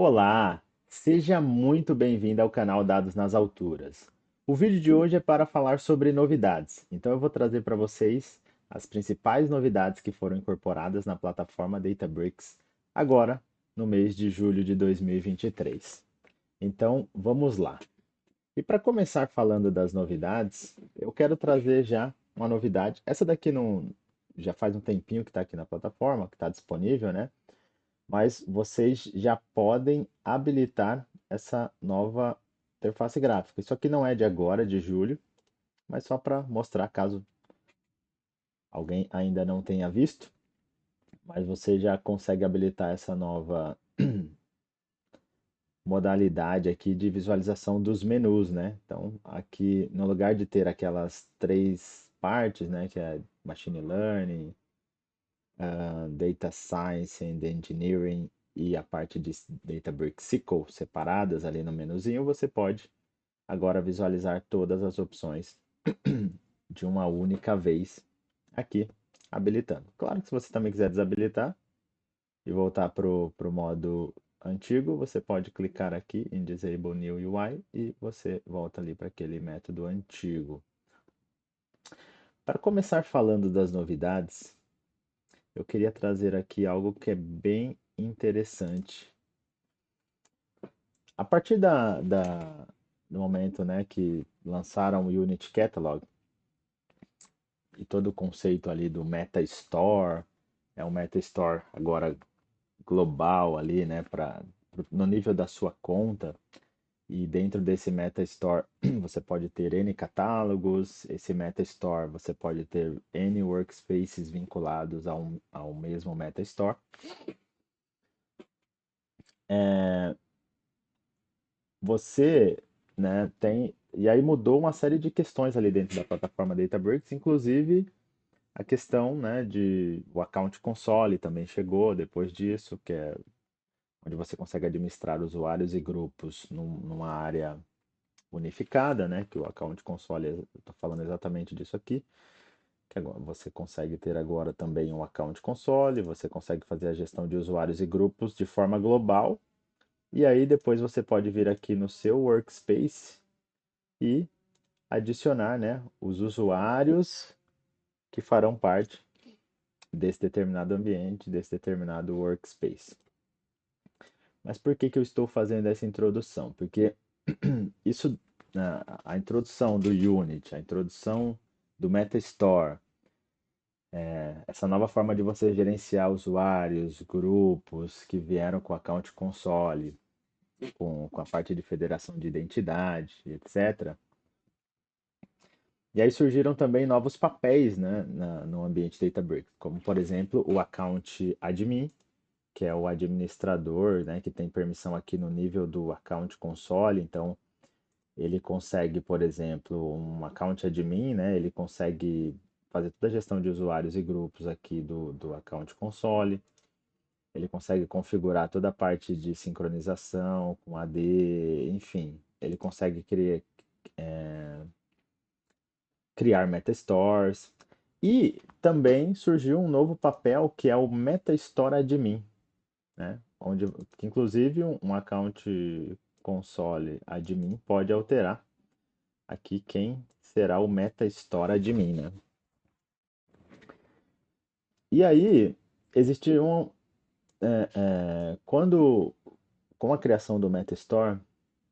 Olá, seja muito bem-vindo ao canal Dados nas Alturas. O vídeo de hoje é para falar sobre novidades, então eu vou trazer para vocês as principais novidades que foram incorporadas na plataforma Databricks agora no mês de julho de 2023. Então vamos lá. E para começar falando das novidades, eu quero trazer já uma novidade. Essa daqui não já faz um tempinho que está aqui na plataforma, que está disponível, né? Mas vocês já podem habilitar essa nova interface gráfica. Isso aqui não é de agora, de julho, mas só para mostrar caso alguém ainda não tenha visto. Mas você já consegue habilitar essa nova modalidade aqui de visualização dos menus, né? Então, aqui no lugar de ter aquelas três partes, né, que é Machine Learning, Data Science and Engineering e a parte de Databricks SQL separadas ali no menuzinho, você pode agora visualizar todas as opções de uma única vez aqui, habilitando. Claro que se você também quiser desabilitar e voltar para o modo antigo, você pode clicar aqui em Disable New UI e você volta ali para aquele método antigo. Para começar falando das novidades, eu queria trazer aqui algo que é bem interessante. A partir do momento, né, que lançaram o Unity Catalog e todo o conceito ali do Meta Store, é um Meta Store agora global ali, né, no nível da sua conta. E dentro desse Meta Store você pode ter N catálogos, esse Meta Store você pode ter N workspaces vinculados ao mesmo Meta Store. Você, né, tem. E aí mudou uma série de questões ali dentro da plataforma Databricks, inclusive a questão, né, de o account console também chegou depois disso, que é onde você consegue administrar usuários e grupos numa área unificada, né, que o account console, eu estou falando exatamente disso aqui, que agora você consegue ter agora também um account console, você consegue fazer a gestão de usuários e grupos de forma global, e aí depois você pode vir aqui no seu workspace e adicionar, né, os usuários que farão parte desse determinado ambiente, desse determinado workspace. Mas por que que eu estou fazendo essa introdução? Porque isso, a introdução do Unity, a introdução do MetaStore, essa nova forma de você gerenciar usuários, grupos que vieram com o Account Console, com a parte de federação de identidade, etc. E aí surgiram também novos papéis, né, no ambiente Databricks, como por exemplo o Account Admin, que é o administrador, né, que tem permissão aqui no nível do Account Console. Então ele consegue, por exemplo, um Account Admin, né, ele consegue fazer toda a gestão de usuários e grupos aqui do Account Console. Ele consegue configurar toda a parte de sincronização com AD, enfim, ele consegue criar metastores. E também surgiu um novo papel que é o Metastore Admin, né? Onde, que inclusive um account console admin pode alterar aqui quem será o Metastore Admin, né? E aí existe quando com a criação do Metastore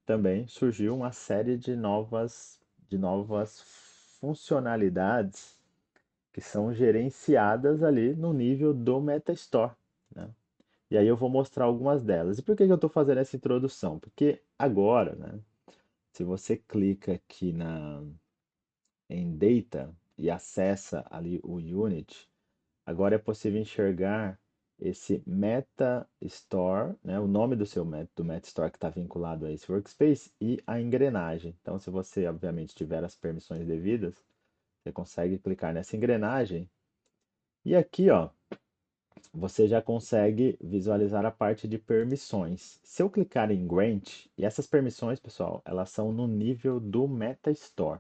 também surgiu uma série de novas funcionalidades que são gerenciadas ali no nível do Metastore, né? E aí eu vou mostrar algumas delas. E por que que eu estou fazendo essa introdução? Porque agora, né, se você clica aqui em Data e acessa ali o Unity, agora é possível enxergar esse Meta Store, né, o nome do Meta Store que está vinculado a esse workspace e a engrenagem. Então, se você, obviamente, tiver as permissões devidas, você consegue clicar nessa engrenagem e aqui, ó, você já consegue visualizar a parte de permissões. Se eu clicar em Grant, e essas permissões, pessoal, elas são no nível do Meta Store.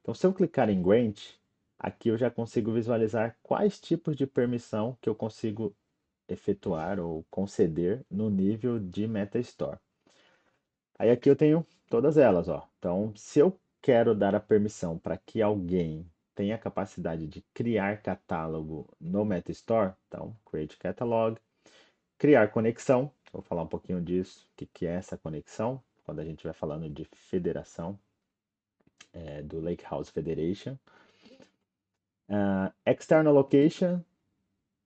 Então, se eu clicar em Grant, aqui eu já consigo visualizar quais tipos de permissão que eu consigo efetuar ou conceder no nível de MetaStore. Aí aqui eu tenho todas elas, ó. Então, se eu quero dar a permissão para que alguém tenha a capacidade de criar catálogo no MetaStore, então, Create Catalog, criar conexão, vou falar um pouquinho disso, o que que é essa conexão, quando a gente vai falando de federação, do Lake House Federation. External Location,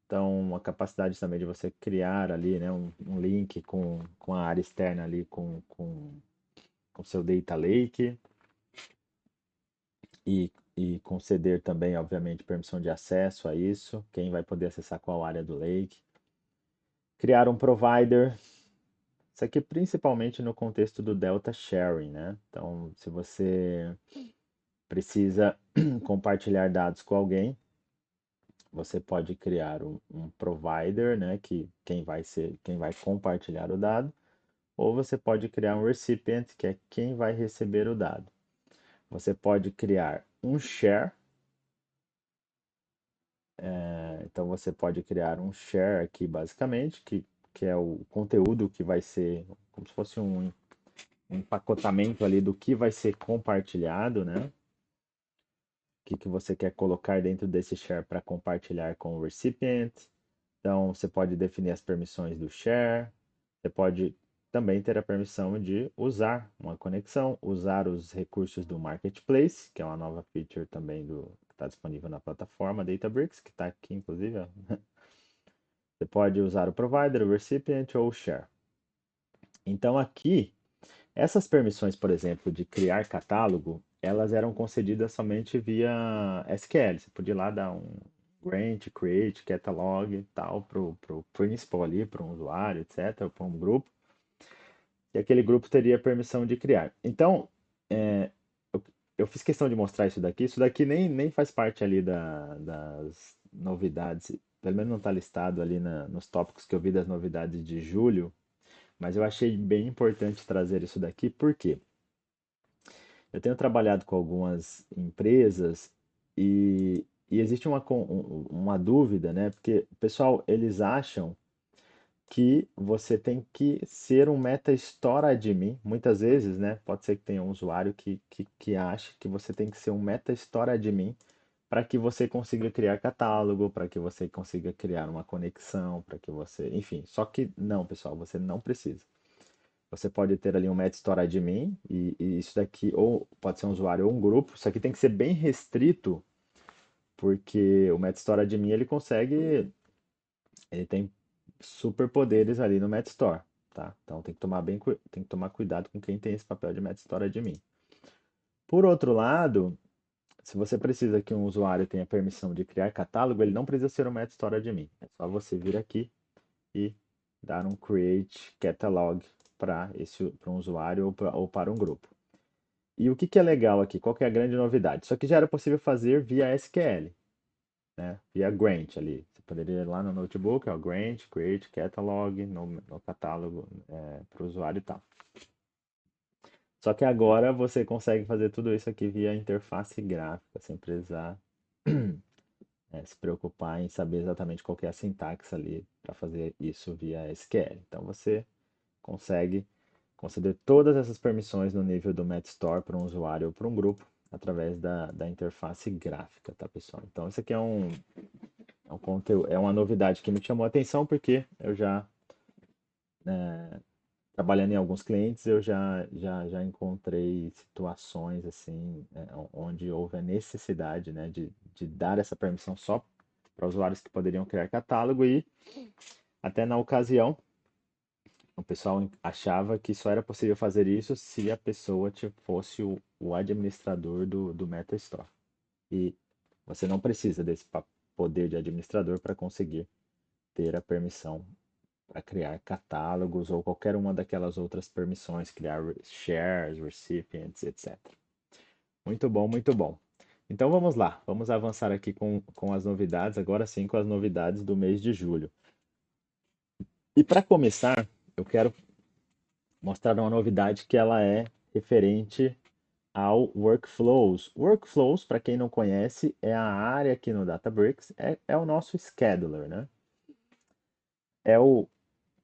então a capacidade também de você criar ali, né, um link com a área externa ali, com seu Data Lake e conceder também, obviamente, permissão de acesso a isso, quem vai poder acessar qual área do Lake. Criar um provider, isso aqui principalmente no contexto do Delta Sharing, né? Então, se você precisa compartilhar dados com alguém, você pode criar um provider, né, que quem vai compartilhar o dado, ou você pode criar um recipient, que é quem vai receber o dado. Você pode criar um share, então você pode criar um share aqui basicamente, que é o conteúdo que vai ser como se fosse um empacotamento ali do que vai ser compartilhado, né? O que você quer colocar dentro desse share para compartilhar com o recipient. Então, você pode definir as permissões do share. Você pode também ter a permissão de usar uma conexão, usar os recursos do Marketplace, que é uma nova feature também que está disponível na plataforma Databricks, que está aqui, inclusive. Ó. Você pode usar o provider, o recipient ou o share. Então, aqui, essas permissões, por exemplo, de criar catálogo, elas eram concedidas somente via SQL. Você podia ir lá dar um grant, create, catalog e tal pro principal ali, para um usuário, etc., para um grupo. E aquele grupo teria permissão de criar. Então, é, eu, eu fiz questão de mostrar isso daqui. Isso daqui nem faz parte ali das novidades, pelo menos não está listado ali nos tópicos que eu vi das novidades de julho, mas eu achei bem importante trazer isso daqui, por quê? Eu tenho trabalhado com algumas empresas e existe uma dúvida, né? Porque, pessoal, eles acham que você tem que ser um MetaStore admin. Muitas vezes, né? Pode ser que tenha um usuário que ache que você tem que ser um MetaStore admin para que você consiga criar catálogo, para que você consiga criar uma conexão, para que você, enfim. Só que não, pessoal, você não precisa. Você pode ter ali um MetaStore admin e isso daqui ou pode ser um usuário ou um grupo. Isso aqui tem que ser bem restrito, porque o MetaStore admin ele tem superpoderes ali no MetaStore, tá? Então tem que tomar cuidado com quem tem esse papel de MetaStore admin. Por outro lado, se você precisa que um usuário tenha permissão de criar catálogo, ele não precisa ser um MetaStore admin. É só você vir aqui e dar um create catalog para um usuário ou para um grupo. E o que que é legal aqui? Qual que é a grande novidade? Isso aqui já era possível fazer via SQL, né? Via Grant ali. Você poderia ir lá no notebook, ó, Grant, Create, Catalog, no catálogo para o usuário e tal. Só que agora você consegue fazer tudo isso aqui via interface gráfica, sem precisar se preocupar em saber exatamente qual que é a sintaxe ali para fazer isso via SQL. Então você consegue conceder todas essas permissões no nível do MetaStore para um usuário ou para um grupo através da interface gráfica, tá, pessoal? Então, isso aqui é um conteúdo, é uma novidade que me chamou a atenção porque eu já, trabalhando em alguns clientes, eu já encontrei situações assim, onde houve a necessidade, né, de dar essa permissão só para usuários que poderiam criar catálogo e até na ocasião o pessoal achava que só era possível fazer isso se a pessoa fosse o administrador do MetaStore. E você não precisa desse poder de administrador para conseguir ter a permissão para criar catálogos ou qualquer uma daquelas outras permissões, criar shares, recipients, etc. Muito bom, muito bom. Então vamos lá, vamos avançar aqui com as novidades, agora sim com as novidades do mês de julho. E para começar, eu quero mostrar uma novidade que ela é referente ao Workflows. Workflows, para quem não conhece, é a área aqui no Databricks, é o nosso scheduler, né? é o,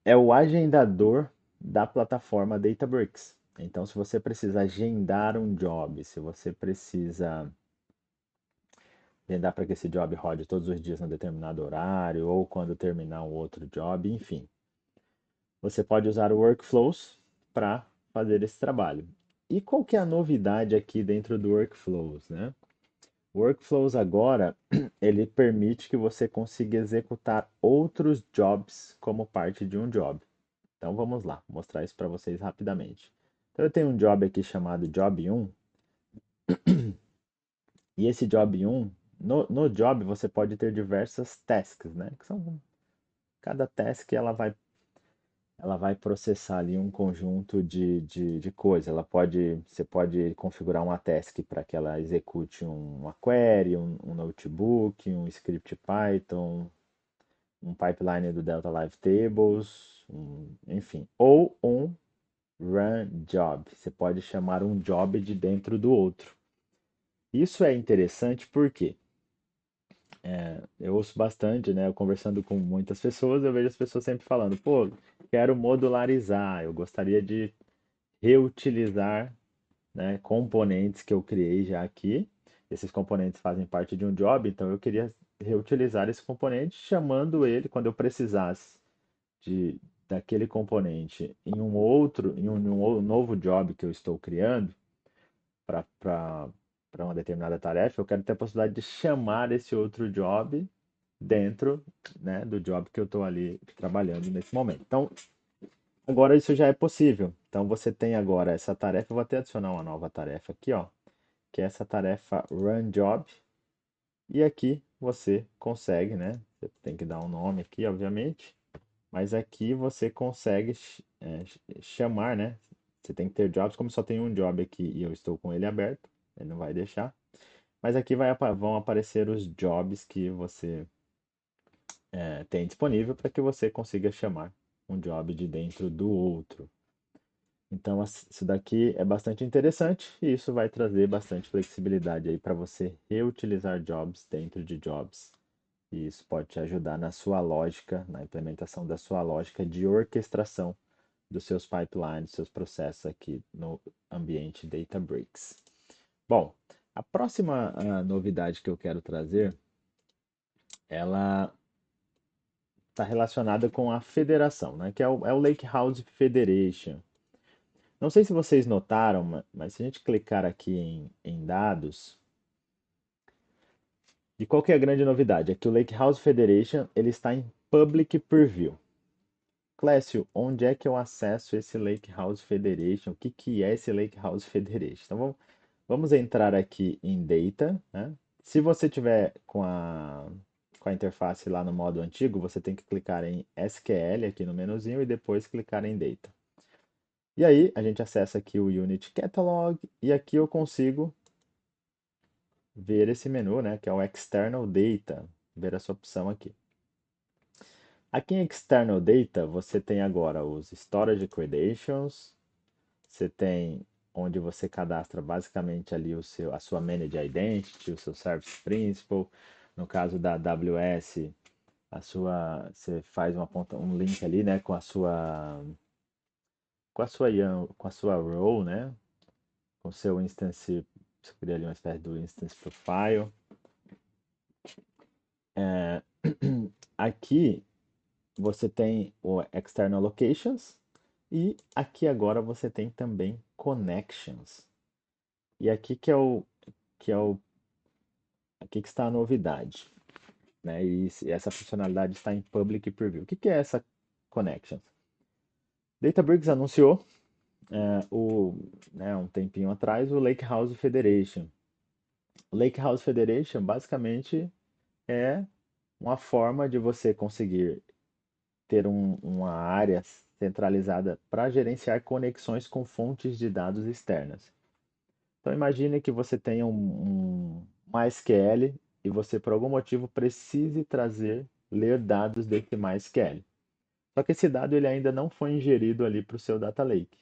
é o agendador da plataforma Databricks. Então, se você precisa agendar um job, se você precisa agendar para que esse job rode todos os dias num determinado horário, ou quando terminar um outro job, enfim, você pode usar o Workflows para fazer esse trabalho. E qual que é a novidade aqui dentro do Workflows, né? O Workflows agora, ele permite que você consiga executar outros jobs como parte de um job. Então vamos lá, vou mostrar isso para vocês rapidamente. Então eu tenho um job aqui chamado Job 1, e esse Job 1, no job você pode ter diversas tasks, né? Que são, cada task ela vai processar ali um conjunto de coisas. Você pode configurar uma task para que ela execute uma query, um notebook, um script Python, um pipeline do Delta Live Tables, enfim, ou um run job. Você pode chamar um job de dentro do outro. Isso é interessante porque eu ouço bastante, né? Eu conversando com muitas pessoas, eu vejo as pessoas sempre falando, pô, quero modularizar, eu gostaria de reutilizar, né, componentes que eu criei já aqui. Esses componentes fazem parte de um job, então eu queria reutilizar esse componente, chamando ele quando eu precisasse de daquele componente em um novo job que eu estou criando para uma determinada tarefa, eu quero ter a possibilidade de chamar esse outro job dentro, né, do job que eu estou ali trabalhando nesse momento. Então, agora isso já é possível. Então você tem agora essa tarefa, eu vou até adicionar uma nova tarefa aqui, ó, que é essa tarefa run job. E aqui você consegue, né? Você tem que dar um nome aqui, obviamente, mas aqui você consegue chamar, né? Você tem que ter jobs, como só tem um job aqui e eu estou com ele aberto, ele não vai deixar. Mas aqui vão aparecer os jobs que você tem disponível para que você consiga chamar um job de dentro do outro. Então, isso daqui é bastante interessante e isso vai trazer bastante flexibilidade aí para você reutilizar jobs dentro de jobs. E isso pode te ajudar na sua lógica, na implementação da sua lógica de orquestração dos seus pipelines, seus processos aqui no ambiente Databricks. Bom, a próxima novidade que eu quero trazer, ela está relacionada com a federação, né? Que é o Lakehouse Federation. Não sei se vocês notaram, mas se a gente clicar aqui em dados, e qual que é a grande novidade? É que o Lakehouse Federation ele está em Public Preview. Clécio, onde é que eu acesso esse Lakehouse Federation? O que, que é esse Lakehouse Federation? Então vamos entrar aqui em Data, né? Se você tiver com a interface lá no modo antigo, você tem que clicar em SQL aqui no menuzinho e depois clicar em Data. E aí a gente acessa aqui o Unit Catalog e aqui eu consigo ver esse menu, né, que é o External Data, ver essa opção aqui. Aqui em External Data, você tem agora os Storage Credentials, você tem onde você cadastra basicamente ali a sua Managed Identity, o seu Service Principal. No caso da AWS, você faz um link ali, né, com a sua role, né, com o seu instance, você cria ali uma espécie do instance profile. Aqui você tem o External Locations e aqui agora você tem também Connections. E aqui aqui que está a novidade, né? E essa funcionalidade está em Public Preview. O que é essa Connections? Databricks anunciou um tempinho atrás o Lakehouse Federation. O Lakehouse Federation basicamente é uma forma de você conseguir ter uma área centralizada para gerenciar conexões com fontes de dados externas. Então imagine que você tenha um MySQL e você por algum motivo precise ler dados desse MySQL. Só que esse dado ele ainda não foi ingerido ali para o seu data lake.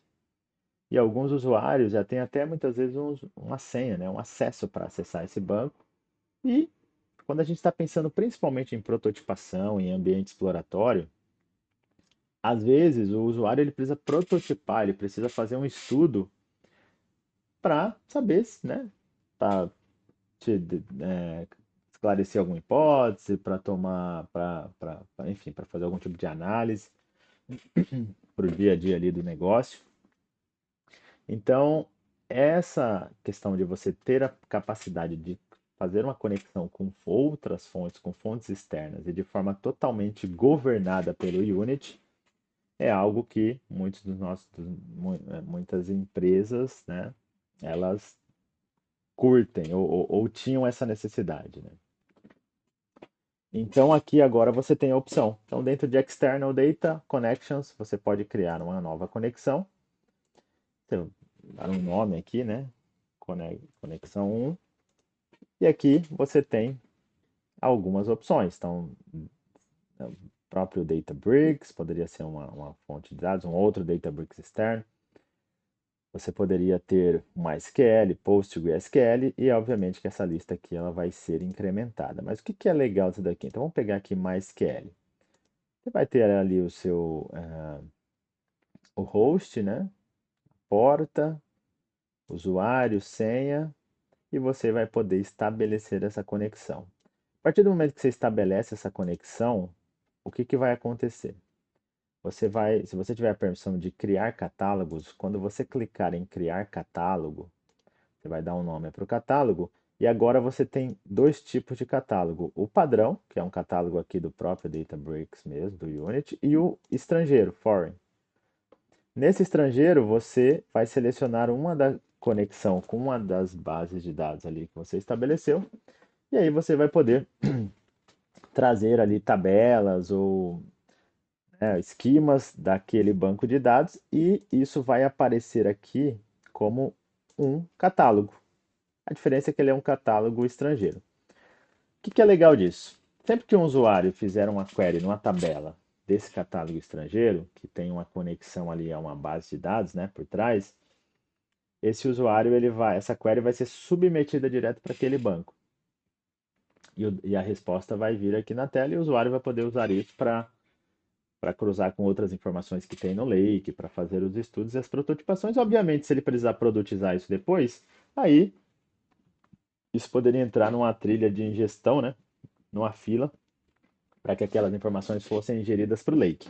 E alguns usuários já têm até muitas vezes uma senha, né, um acesso para acessar esse banco. E quando a gente está pensando principalmente em prototipação, em ambiente exploratório, Às vezes, o usuário ele precisa prototipar, ele precisa fazer um estudo para saber, né, para esclarecer alguma hipótese, para tomar, enfim, para fazer algum tipo de análise para o dia a dia ali do negócio. Então, essa questão de você ter a capacidade de fazer uma conexão com outras fontes, com fontes externas e de forma totalmente governada pelo Unity, é algo que muitas empresas, né, elas curtem ou tinham essa necessidade, né? Então aqui agora você tem a opção. Então dentro de External Data Connections, você pode criar uma nova conexão. Você dar um nome aqui, né? Conexão 1. E aqui você tem algumas opções. Então, o próprio Databricks poderia ser uma fonte de dados, um outro Databricks externo. Você poderia ter MySQL, PostgreSQL e obviamente que essa lista aqui ela vai ser incrementada. Mas o que é legal disso daqui? Então vamos pegar aqui MySQL. Você vai ter ali o host, né? Porta, usuário, senha e você vai poder estabelecer essa conexão. A partir do momento que você estabelece essa conexão, o que vai acontecer? Se você tiver a permissão de criar catálogos, quando você clicar em criar catálogo, você vai dar um nome para o catálogo e agora você tem dois tipos de catálogo. O padrão, que é um catálogo aqui do próprio Databricks mesmo, do Unity, e o estrangeiro, foreign. Nesse estrangeiro, você vai selecionar uma da conexão com uma das bases de dados ali que você estabeleceu, e aí você vai poder trazer ali tabelas ou esquemas daquele banco de dados, e isso vai aparecer aqui como um catálogo. A diferença é que ele é um catálogo estrangeiro. O que é legal disso? Sempre que um usuário fizer uma query numa tabela desse catálogo estrangeiro, que tem uma conexão ali a uma base de dados, né, por trás, esse usuário essa query vai ser submetida direto para aquele banco. E a resposta vai vir aqui na tela e o usuário vai poder usar isso para cruzar com outras informações que tem no Lake, para fazer os estudos e as prototipações. Obviamente, se ele precisar produtizar isso depois, aí isso poderia entrar numa trilha de ingestão, né? Numa fila, para que aquelas informações fossem ingeridas para o Lake.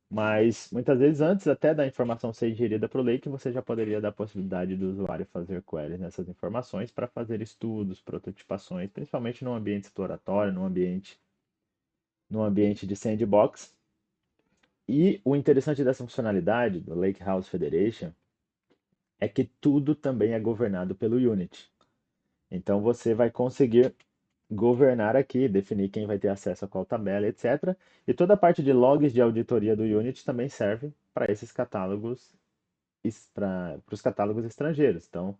Mas muitas vezes, antes até da informação ser ingerida para o Lake, você já poderia dar a possibilidade do usuário fazer queries nessas informações para fazer estudos, prototipações, principalmente no ambiente exploratório, no ambiente de sandbox. E o interessante dessa funcionalidade do Lakehouse Federation é que tudo também é governado pelo Unity. Então você vai conseguir governar aqui, definir quem vai ter acesso a qual tabela, etc. E toda a parte de logs de auditoria do Unity também serve para esses catálogos, para os catálogos estrangeiros. Então,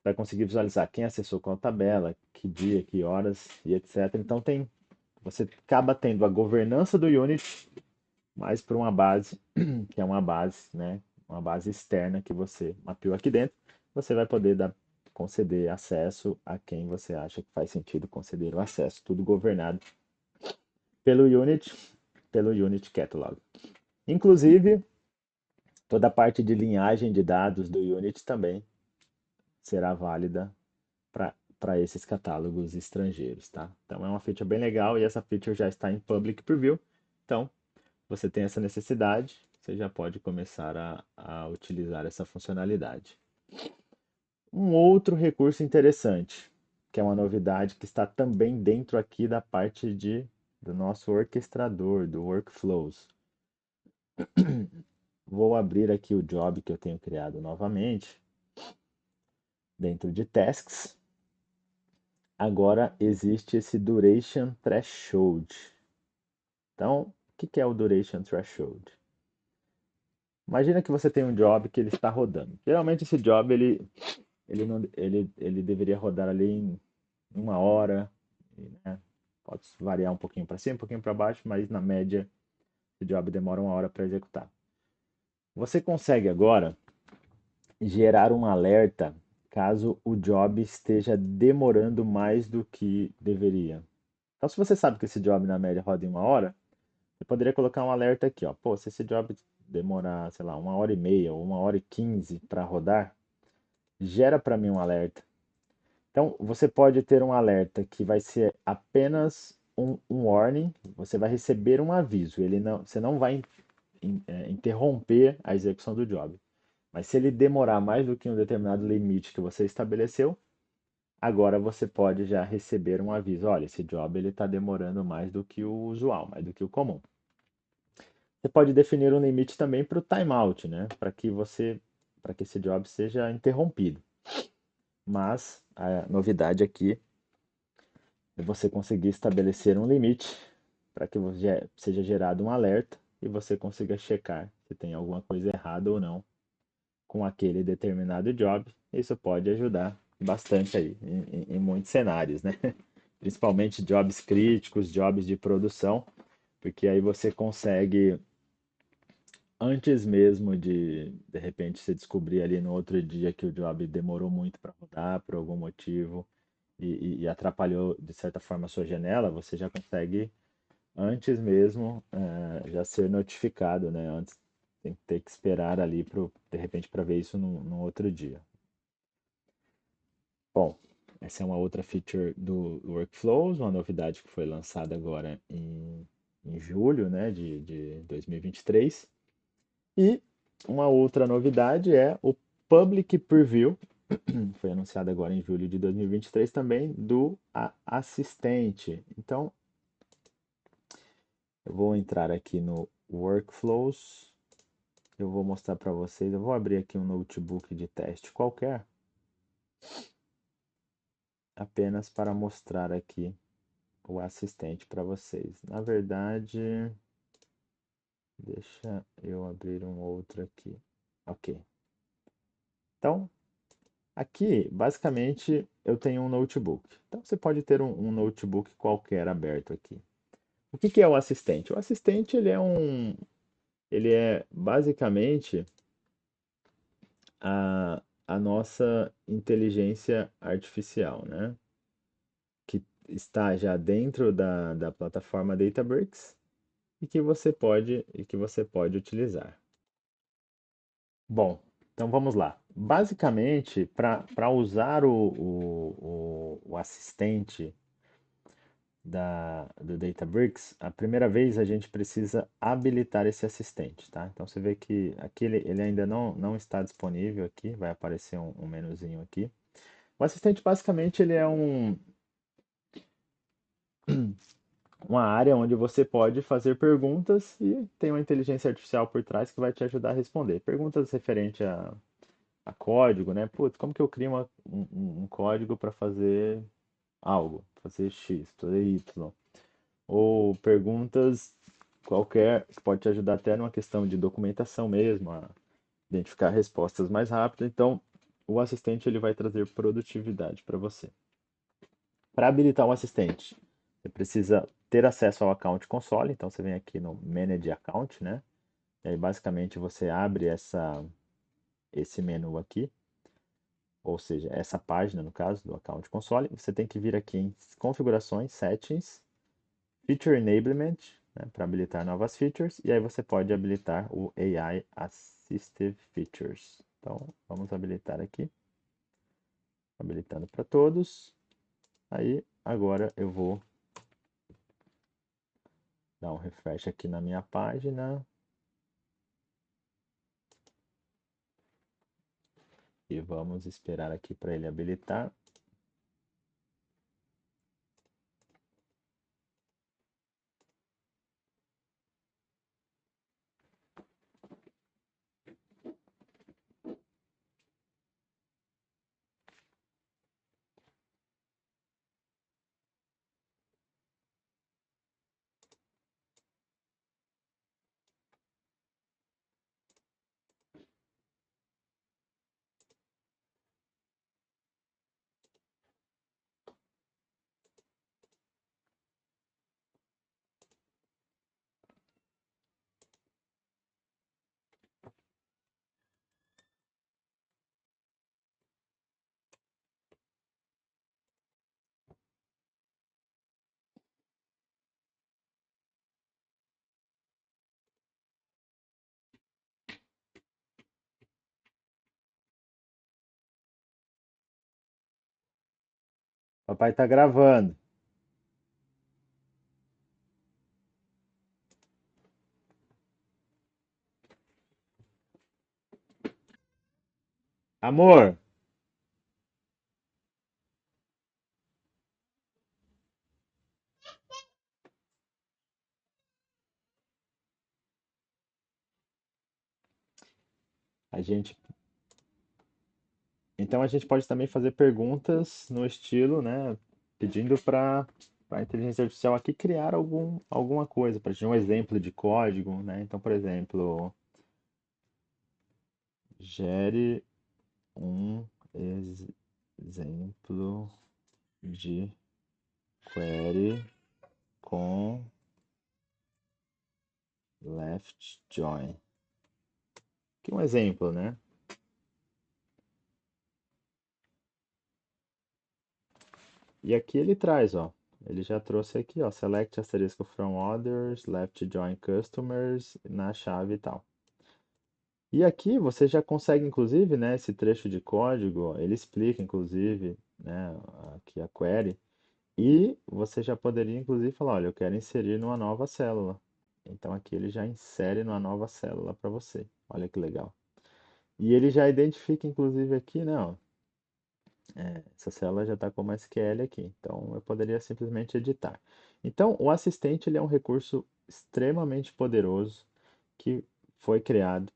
vai conseguir visualizar quem acessou qual tabela, que dia, que horas e etc. Então, você acaba tendo a governança do Unity, mas por uma base, que é uma base, né? Uma base externa que você mapeou aqui dentro. Você vai poder conceder acesso a quem você acha que faz sentido conceder o acesso, tudo governado pelo Unity, pelo Unity Catalog. Inclusive, toda a parte de linhagem de dados do Unity também será válida para esses catálogos estrangeiros, tá? Então é uma feature bem legal e essa feature já está em public preview. Então, você tem essa necessidade, você já pode começar a utilizar essa funcionalidade. Um outro recurso interessante, que é uma novidade que está também dentro aqui da parte do nosso orquestrador, do Workflows. Vou abrir aqui o job que eu tenho criado novamente, dentro de Tasks. Agora existe esse Duration Threshold. Então, o que é o Duration Threshold? Imagina que você tem um job que ele está rodando. Geralmente esse job ele deveria rodar ali em uma hora, né? Pode variar um pouquinho para cima, um pouquinho para baixo, mas na média esse job demora uma hora para executar. Você consegue agora gerar um alerta caso o job esteja demorando mais do que deveria. Então, se você sabe que esse job na média roda em uma hora, Você poderia colocar um alerta aqui, ó. Pô, se esse job demorar, sei lá, 1h30 ou 1h15 para rodar, gera para mim um alerta. Então, você pode ter um alerta que vai ser apenas um warning, você vai receber um aviso, você não vai interromper a execução do job. Mas se ele demorar mais do que um determinado limite que você estabeleceu, agora você pode já receber um aviso. Olha, esse job ele está demorando mais do que o usual, mais do que o comum. Você pode definir um limite também para o timeout, né? Para que esse job seja interrompido. Mas a novidade aqui é você conseguir estabelecer um limite para que seja gerado um alerta e você consiga checar se tem alguma coisa errada ou não com aquele determinado job. Isso pode ajudar bastante aí em muitos cenários, né? Principalmente jobs críticos, jobs de produção, porque aí você consegue, antes mesmo de repente você descobrir ali no outro dia que o job demorou muito para rodar por algum motivo e atrapalhou de certa forma a sua janela, você já consegue antes mesmo já ser notificado, né? Antes tem que ter que esperar ali de repente para ver isso no outro dia. Bom, essa é uma outra feature do Workflows, uma novidade que foi lançada agora em julho, né, de 2023. E uma outra novidade é o Public Preview, foi anunciado agora em julho de 2023 também, do Assistente. Então, eu vou entrar aqui no Workflows, eu vou mostrar para vocês, eu vou abrir aqui um notebook de teste qualquer, apenas para mostrar aqui o assistente para vocês. Na verdade, deixa eu abrir um outro aqui. Ok. Então, aqui, basicamente, eu tenho um notebook. Então, você pode ter um notebook qualquer aberto aqui. O que que é o assistente? O assistente, ele é basicamente a nossa inteligência artificial, né? Que está já dentro da plataforma Databricks e que você pode utilizar. Bom, então vamos lá. Basicamente, para usar o assistente do Databricks, a primeira vez a gente precisa habilitar esse assistente, tá? Então você vê que aqui ele ainda não está disponível aqui, vai aparecer um menuzinho aqui. O assistente basicamente ele é uma área onde você pode fazer perguntas e tem uma inteligência artificial por trás que vai te ajudar a responder. Perguntas referentes a código, né? Putz, como que eu crio um código para fazer algo, fazer X, fazer Y? Ou perguntas qualquer que pode te ajudar até numa questão de documentação mesmo, a identificar respostas mais rápido. Então, o assistente ele vai trazer produtividade para você. Para habilitar um assistente, você precisa ter acesso ao Account Console. Então, você vem aqui no Manage Account, né? E aí, basicamente, você abre esse menu aqui, ou seja, essa página, no caso, do Account Console. Você tem que vir aqui em Configurações, Settings, Feature Enablement, né, para habilitar novas features, e aí você pode habilitar o AI Assistive Features. Então, vamos habilitar aqui, habilitando para todos. Aí, agora eu vou dar um refresh aqui na minha página e vamos esperar aqui para ele habilitar. Papai tá gravando. Amor, a gente, então a gente pode também fazer perguntas no estilo, né, pedindo para a inteligência artificial aqui criar alguma coisa, para gente um exemplo de código, né? Então, por exemplo, gere um exemplo de query com left join. Aqui um exemplo, né? E aqui ele traz, ó. Ele já trouxe aqui, ó, select asterisco from others, left join customers na chave e tal. E aqui você já consegue, inclusive, né, esse trecho de código, ó, ele explica, inclusive, né, aqui a query, e você já poderia, inclusive, falar, olha, eu quero inserir numa nova célula. Então aqui ele já insere numa nova célula para você. Olha que legal. E ele já identifica, inclusive, aqui, né, ó, essa célula já está como SQL aqui, então eu poderia simplesmente editar. Então, o assistente ele é um recurso extremamente poderoso que foi criado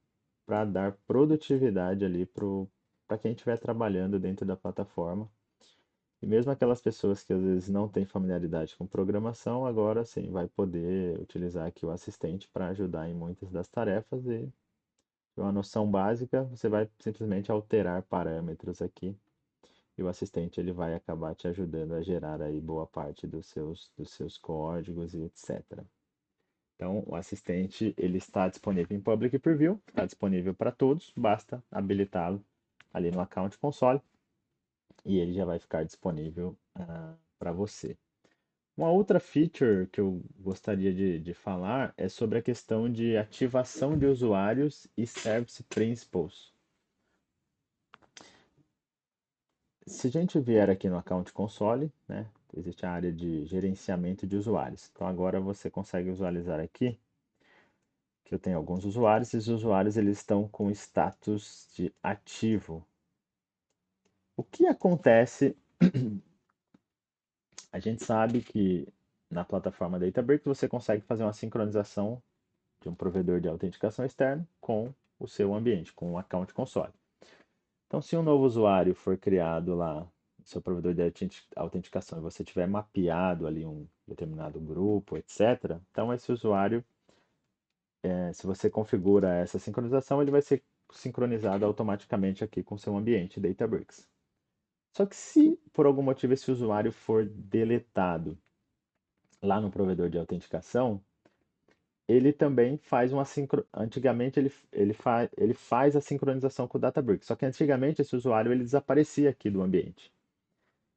para dar produtividade ali para quem estiver trabalhando dentro da plataforma. E mesmo aquelas pessoas que às vezes não têm familiaridade com programação, agora sim vai poder utilizar aqui o assistente para ajudar em muitas das tarefas e uma noção básica, você vai simplesmente alterar parâmetros aqui e o assistente ele vai acabar te ajudando a gerar aí boa parte dos seus códigos e etc. Então, o assistente ele está disponível em Public Preview, está disponível para todos, basta habilitá-lo ali no Account Console e ele já vai ficar disponível para você. Uma outra feature que eu gostaria de falar é sobre a questão de ativação de usuários e Service Principals. Se a gente vier aqui no Account Console, né, existe a área de gerenciamento de usuários. Então agora você consegue visualizar aqui que eu tenho alguns usuários e os usuários eles estão com status de ativo. O que acontece? A gente sabe que na plataforma Databricks você consegue fazer uma sincronização de um provedor de autenticação externo com o seu ambiente, com o Account Console. Então, se um novo usuário for criado lá no seu provedor de autenticação e você tiver mapeado ali um determinado grupo, etc., então esse usuário, se você configura essa sincronização, ele vai ser sincronizado automaticamente aqui com o seu ambiente Databricks. Só que se por algum motivo esse usuário for deletado lá no provedor de autenticação, ele também faz uma antigamente ele faz a sincronização com o Databricks. Só que antigamente esse usuário ele desaparecia aqui do ambiente.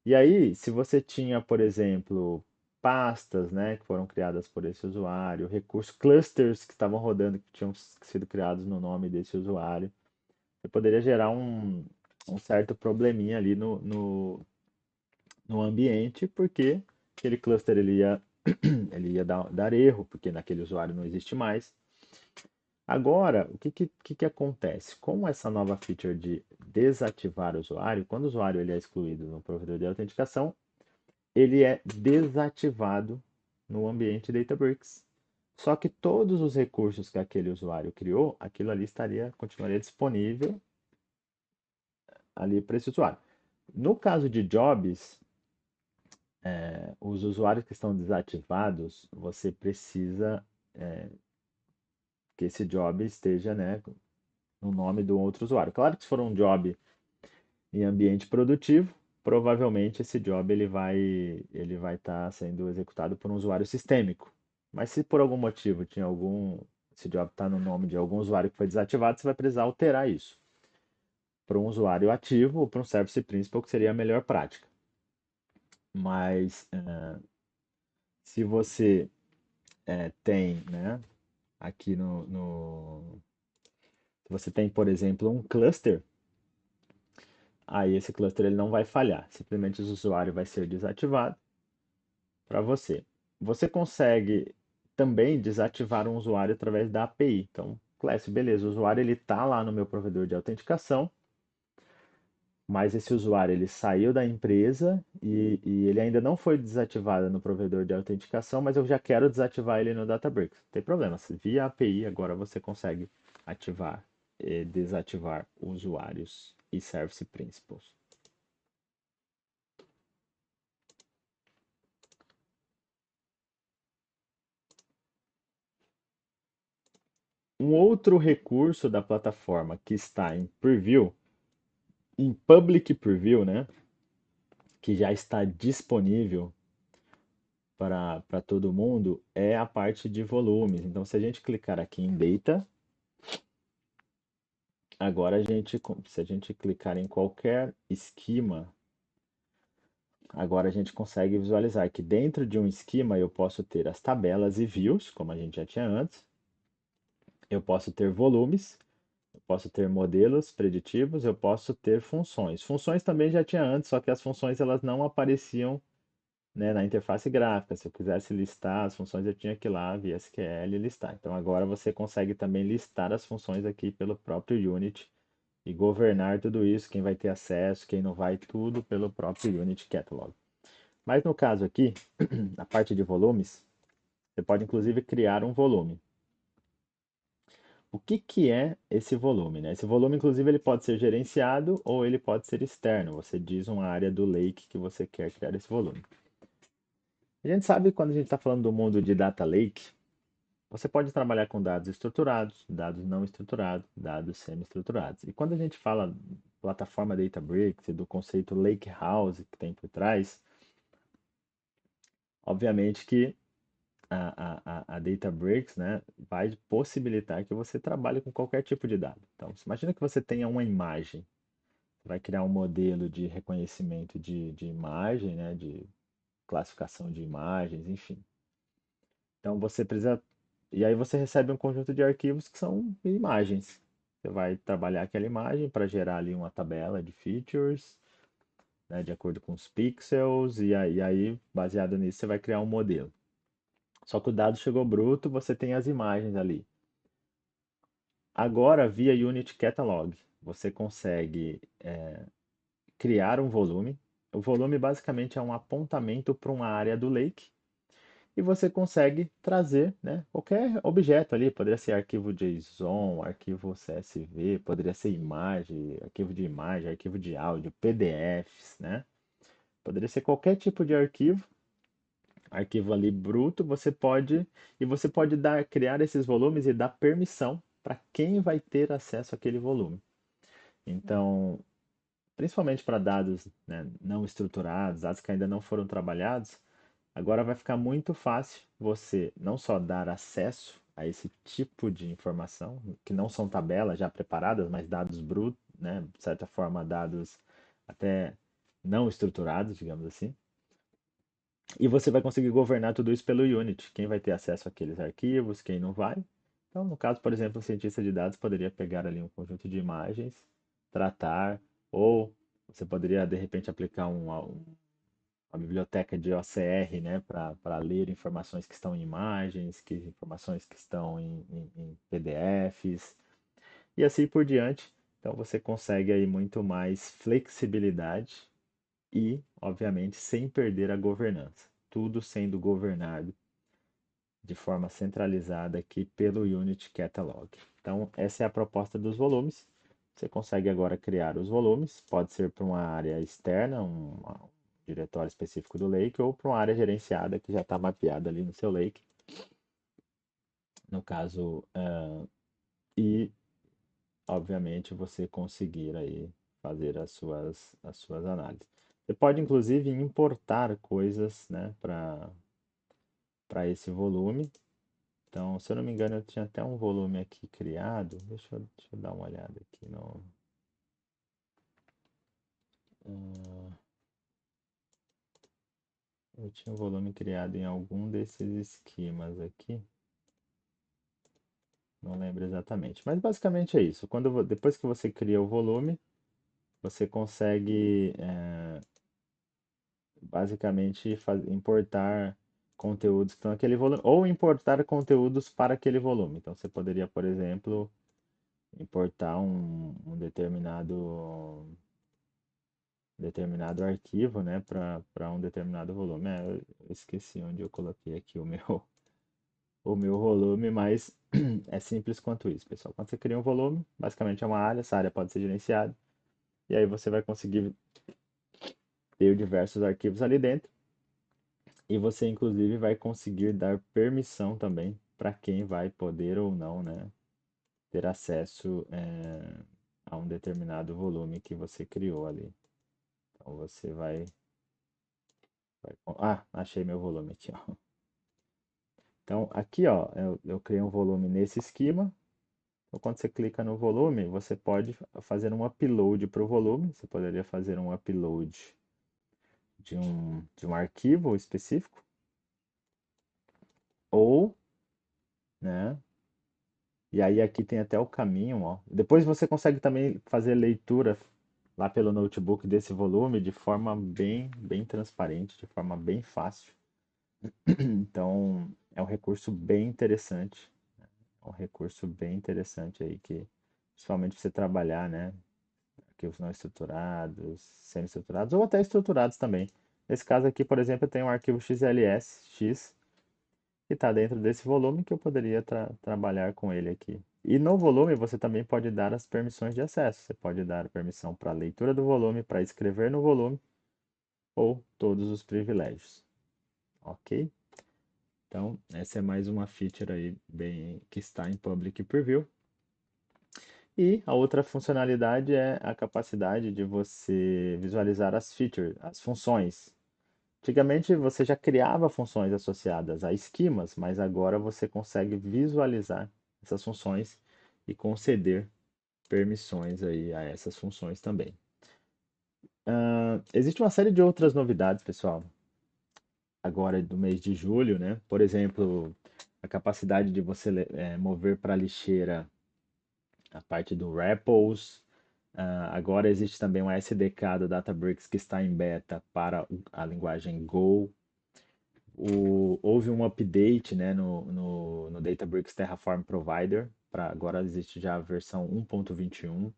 E aí, se você tinha, por exemplo, pastas, né, que foram criadas por esse usuário, recursos, clusters que estavam rodando, que tinham sido criados no nome desse usuário, você poderia gerar um certo probleminha ali no ambiente, porque aquele cluster ele ia dar erro, porque naquele usuário não existe mais. Agora, o que acontece? Com essa nova feature de desativar o usuário, quando o usuário ele é excluído no provedor de autenticação, ele é desativado no ambiente Databricks. Só que todos os recursos que aquele usuário criou, aquilo ali continuaria disponível ali para esse usuário. No caso de jobs, os usuários que estão desativados, você precisa que esse job esteja, né, no nome do outro usuário. Claro que se for um job em ambiente produtivo, provavelmente esse job ele vai estar sendo executado por um usuário sistêmico. Mas se por algum motivo esse job está no nome de algum usuário que foi desativado, você vai precisar alterar isso para um usuário ativo ou para um service principal, que seria a melhor prática. Mas se você tem, né, aqui se você tem, por exemplo, um cluster, aí esse cluster ele não vai falhar. Simplesmente o usuário vai ser desativado para você. Você consegue também desativar um usuário através da API. Então, Clécio, beleza, o usuário ele está lá no meu provedor de autenticação, mas esse usuário ele saiu da empresa e ele ainda não foi desativado no provedor de autenticação, mas eu já quero desativar ele no Databricks. Não tem problema, via API agora você consegue ativar e desativar usuários e Service Principals. Um outro recurso da plataforma que está em preview, em public preview, né, que já está disponível para todo mundo, é a parte de volumes. Então, se a gente clicar aqui em Data, agora se a gente clicar em qualquer esquema, agora a gente consegue visualizar que dentro de um esquema eu posso ter as tabelas e views, como a gente já tinha antes. Eu posso ter volumes, eu posso ter modelos preditivos, eu posso ter funções. Funções também já tinha antes, só que as funções elas não apareciam, né, na interface gráfica. Se eu quisesse listar as funções, eu tinha que ir lá via SQL e listar. Então agora você consegue também listar as funções aqui pelo próprio Unity e governar tudo isso, quem vai ter acesso, quem não vai, tudo pelo próprio Unity Catalog. Mas no caso aqui, na parte de volumes, você pode inclusive criar um volume. O que que é esse volume, né? Esse volume, inclusive, ele pode ser gerenciado ou ele pode ser externo. Você diz uma área do lake que você quer criar esse volume. A gente sabe que quando a gente está falando do mundo de data lake, você pode trabalhar com dados estruturados, dados não estruturados, dados semi-estruturados. E quando a gente fala plataforma Databricks e do conceito lake house que tem por trás, obviamente que a Databricks, né, vai possibilitar que você trabalhe com qualquer tipo de dado. Então, você imagina que você tenha uma imagem, você vai criar um modelo de reconhecimento de imagem, né, de classificação de imagens, enfim. Então, você precisa. E aí você recebe um conjunto de arquivos que são imagens. Você vai trabalhar aquela imagem para gerar ali uma tabela de features, né, de acordo com os pixels, e aí, baseado nisso, você vai criar um modelo. Só que o dado chegou bruto, você tem as imagens ali. Agora, via Unity Catalog, você consegue criar um volume. O volume basicamente é um apontamento para uma área do lake e você consegue trazer, né, qualquer objeto ali. Poderia ser arquivo JSON, arquivo CSV, poderia ser imagem, arquivo de áudio, PDFs, né? Poderia ser qualquer tipo de arquivo ali bruto, você pode criar esses volumes e dar permissão para quem vai ter acesso àquele volume. Então, principalmente para dados, né, não estruturados, dados que ainda não foram trabalhados, agora vai ficar muito fácil você não só dar acesso a esse tipo de informação, que não são tabelas já preparadas, mas dados brutos, né, de certa forma dados até não estruturados, digamos assim. E você vai conseguir governar tudo isso pelo Unity. Quem vai ter acesso àqueles arquivos, quem não vai. Então, no caso, por exemplo, o cientista de dados poderia pegar ali um conjunto de imagens, tratar, ou você poderia, de repente, aplicar uma biblioteca de OCR, né, para ler informações que estão em imagens, informações que estão em PDFs, e assim por diante. Então, você consegue aí muito mais flexibilidade e, obviamente, sem perder a governança. Tudo sendo governado de forma centralizada aqui pelo Unity Catalog. Então, essa é a proposta dos volumes. Você consegue agora criar os volumes, pode ser para uma área externa, um diretório específico do Lake, ou para uma área gerenciada que já está mapeada ali no seu Lake, no caso, e obviamente você conseguir aí fazer as suas análises. Você pode inclusive importar coisas, né, para esse volume. Então, se eu não me engano, eu tinha até um volume aqui criado. Deixa eu dar uma olhada aqui no. ah, eu tinha um volume criado em algum desses esquemas aqui. Não lembro exatamente. Mas basicamente é isso. Depois que você cria o volume, você consegue basicamente importar conteúdos que estão naquele volume, ou importar conteúdos para aquele volume. Então você poderia, por exemplo, importar um determinado arquivo, né, para um determinado volume. Eu esqueci onde eu coloquei aqui o meu volume, mas é simples quanto isso, pessoal. Quando você cria um volume, basicamente é uma área, essa área pode ser gerenciada, e aí você vai conseguir ter diversos arquivos ali dentro, e você inclusive vai conseguir dar permissão também para quem vai poder ou não, né, ter acesso a um determinado volume que você criou ali. Então você achei meu volume aqui, ó. Então aqui, ó, eu criei um volume nesse esquema. Então, quando você clica no volume, você pode fazer um upload para o volume. Você poderia fazer um upload de um arquivo específico, ou, né? E aí aqui tem até o caminho, ó. Depois você consegue também fazer leitura lá pelo notebook desse volume de forma bem transparente, de forma bem fácil. Então, é um recurso bem interessante. É um recurso bem interessante aí que, principalmente pra você trabalhar, né? Arquivos não estruturados, semi-estruturados ou até estruturados também. Nesse caso aqui, por exemplo, eu tenho um arquivo XLS X que está dentro desse volume que eu poderia trabalhar com ele aqui. E no volume você também pode dar as permissões de acesso. Você pode dar permissão para leitura do volume, para escrever no volume ou todos os privilégios. Ok? Então, essa é mais uma feature aí bem que está em Public Preview. E a outra funcionalidade é a capacidade de você visualizar as features, as funções. Antigamente você já criava funções associadas a esquemas, mas agora você consegue visualizar essas funções e conceder permissões aí a essas funções também. Existe uma série de outras novidades, pessoal, agora do mês de julho, né? Por exemplo, a capacidade de você mover para a lixeira a parte do REPLs. Agora existe também um SDK do Databricks que está em beta para a linguagem Go. Houve um update, né, no Databricks Terraform Provider. Agora existe já a versão 1.21.